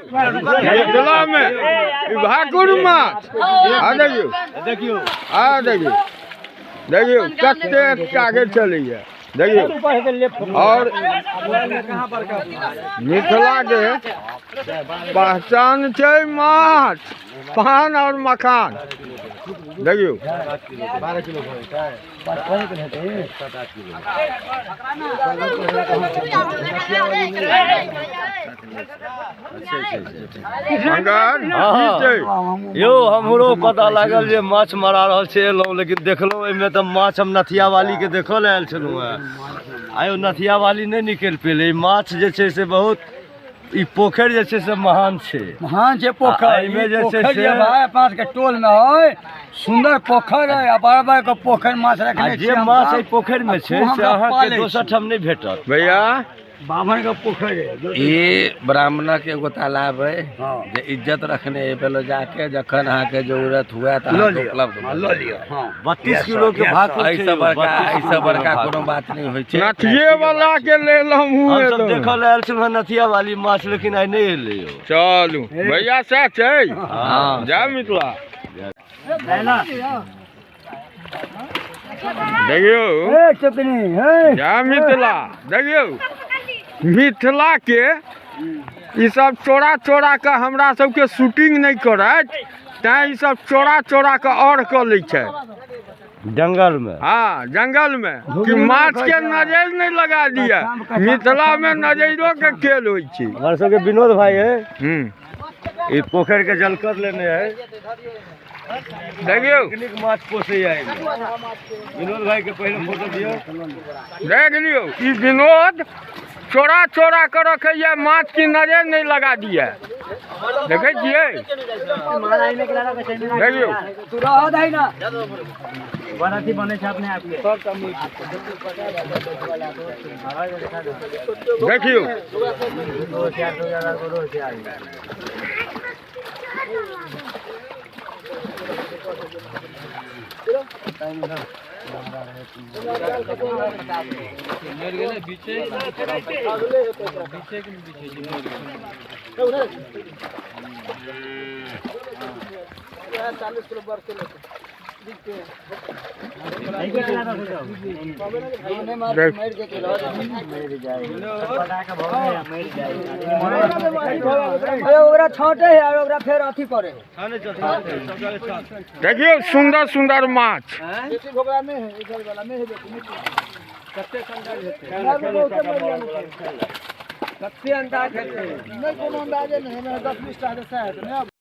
मिथिला में भाकुर माछ आ देखियो कतेक आगे चलैया देखियो। और मिथिला के पहचान छै माछ, पान और मखान देखियो। यो हमरो पता लागल जे माछ मारा रहल छै, एलहुँ लेकिन देखलहुँ एहिमे तऽ माछ हम नथिया वाली के देखल आयल छलहुँ हेँ। आयो नथिया वाली नहीं निकल पेले। माछ जे छै से बहुत ई पोखर जे छै से महान छै पोखर में जे छै से पास के टोल में है सुंदर पोखर है। बार बार के पोखर माछ रखने जे माछ एहि पोखर में छै से अहाँ के दोसर ठाम नहीं भेटत भैया। बाभन का पोखर है, ये ब्राह्मण के एगो तालाब है जे इज्जत रखने पहले जाके जखन अहाँ के जरूरत हुआ तो उपलब्ध लो लियो। 32 किलो के भात ऐसा बड़का कोनो बात नहीं होय छै। नथिये वाला के लेल हम सब देखल आयल छल नथिया वाली माछ, लेकिन आई नहीं एले यो। चलू भैया से छै। हां जा मिथिला देखियो। जा मिथिला देखियो। मिथिला के ई सब चोरा चोरा के हमरा सबके शूटिंग नहीं करत, तैं ई सब चोरा चोरा के और क लै छै जंगल में। हाँ जंगल में कि माछ के नजर नहीं लगा दिया। मिथिला में नजरों के खेल होय छै। हमारे सबके विनोद भाई है ई पोखर के जल कर लेने है देखियो। माछ पोसे है विनोद भाई के पहले फोटो दियो देख लियो। ई विनोद चोरा चोरा कर रखैया, माछ की नजर नहीं लगा दिया। देखे छियै देखियो। देखियो छोटे है और फिर अथी करे। देखियो सुंदर सुंदर माछ। कते अंदाज है? नहीं कोनो अंदाजे नहीं, 10-20 टा है।